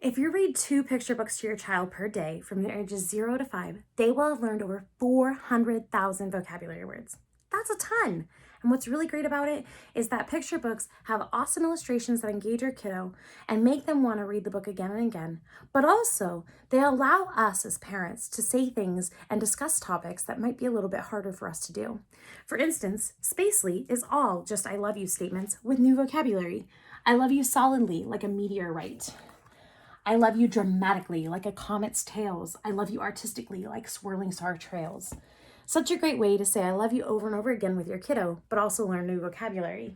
If you read 2 picture books to your child per day from the ages 0 to 5, they will have learned over 400,000 vocabulary words. That's a ton. And what's really great about it is that picture books have awesome illustrations that engage your kiddo and make them want to read the book again and again. But also, they allow us as parents to say things and discuss topics that might be a little bit harder for us to do. For instance, Spacely is all just I love you statements with new vocabulary. I love you solidly, like a meteorite. I love you dramatically, like a comet's tails. I love you artistically, like swirling star trails. Such a great way to say I love you over and over again with your kiddo, but also learn new vocabulary.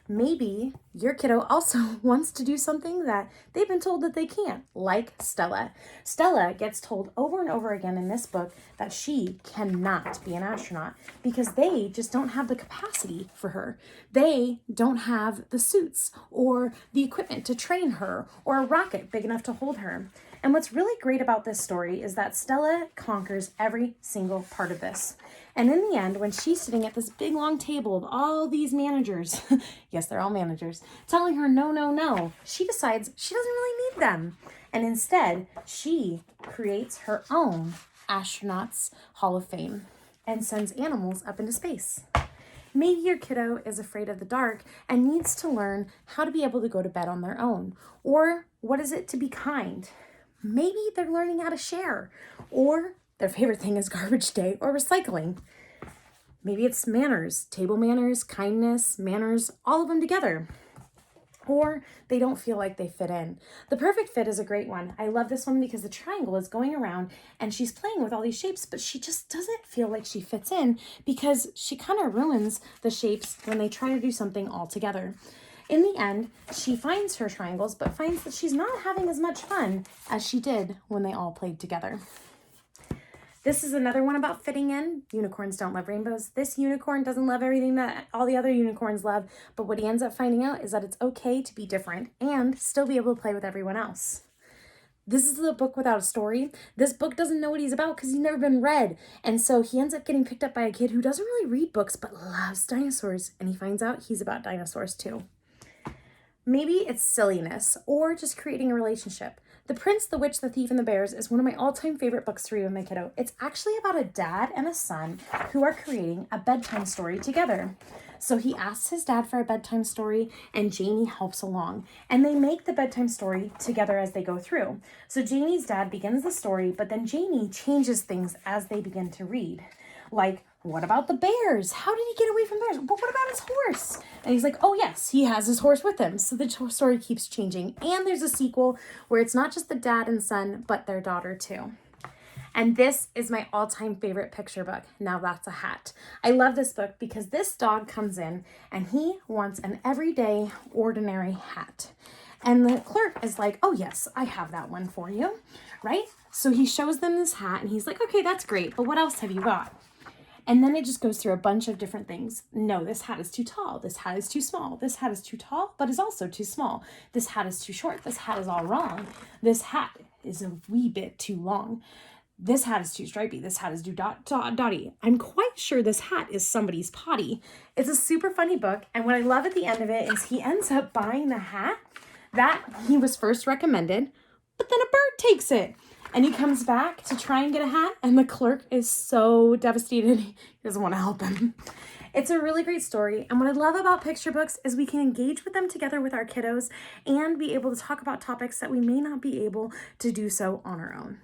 Maybe your kiddo also wants to do something that they've been told that they can't, like Stella. Stella gets told over and over again in this book that she cannot be an astronaut because they just don't have the capacity for her. They don't have the suits or the equipment to train her or a rocket big enough to hold her. And what's really great about this story is that Stella conquers every single part of this. And in the end, when she's sitting at this big long table of all these managers, yes, they're all managers, telling her no, no, no, she decides she doesn't really need them. And instead, she creates her own Astronauts Hall of Fame and sends animals up into space. Maybe your kiddo is afraid of the dark and needs to learn how to be able to go to bed on their own. Or what is it to be kind? Maybe they're learning how to share, or their favorite thing is garbage day or recycling. Maybe it's manners, table manners, kindness, manners, all of them together. Or they don't feel like they fit in. The perfect fit is a great one. I love this one because the triangle is going around and she's playing with all these shapes, but she just doesn't feel like she fits in because she kind of ruins the shapes when they try to do something all together. In the end, she finds her triangles, but finds that she's not having as much fun as she did when they all played together. This is another one about fitting in. Unicorns don't love rainbows. This unicorn doesn't love everything that all the other unicorns love, but what he ends up finding out is that it's okay to be different and still be able to play with everyone else. This is a book without a story. This book doesn't know what he's about because he's never been read. And so he ends up getting picked up by a kid who doesn't really read books but loves dinosaurs. And he finds out he's about dinosaurs too. Maybe it's silliness or just creating a relationship. The Prince, the Witch, the Thief, and the Bears is one of my all-time favorite books to read with my kiddo. It's actually about a dad and a son who are creating a bedtime story together. So he asks his dad for a bedtime story and Janie helps along. And they make the bedtime story together as they go through. So Janie's dad begins the story, but then Janie changes things as they begin to read. Like, what about the bears? How did he get away from bears? But what about his horse? And he's like, oh yes, he has his horse with him. So the story keeps changing. And there's a sequel where it's not just the dad and son, but their daughter too. And this is my all-time favorite picture book. Now That's a Hat. I love this book because this dog comes in and he wants an everyday, ordinary hat. And the clerk is like, oh yes, I have that one for you, right? So he shows them this hat and he's like, okay, that's great, but what else have you got? And then it just goes through a bunch of different things. No, this hat is too tall. This hat is too small. This hat is too tall, but is also too small. This hat is too short. This hat is all wrong. This hat is a wee bit too long. This hat is too stripy. This hat is too dotty. I'm quite sure this hat is somebody's potty. It's a super funny book. And what I love at the end of it is he ends up buying the hat that he was first recommended, but then a bird takes it. And he comes back to try and get a hat, and the clerk is so devastated. He doesn't want to help him. It's a really great story. And what I love about picture books is we can engage with them together with our kiddos and be able to talk about topics that we may not be able to do so on our own.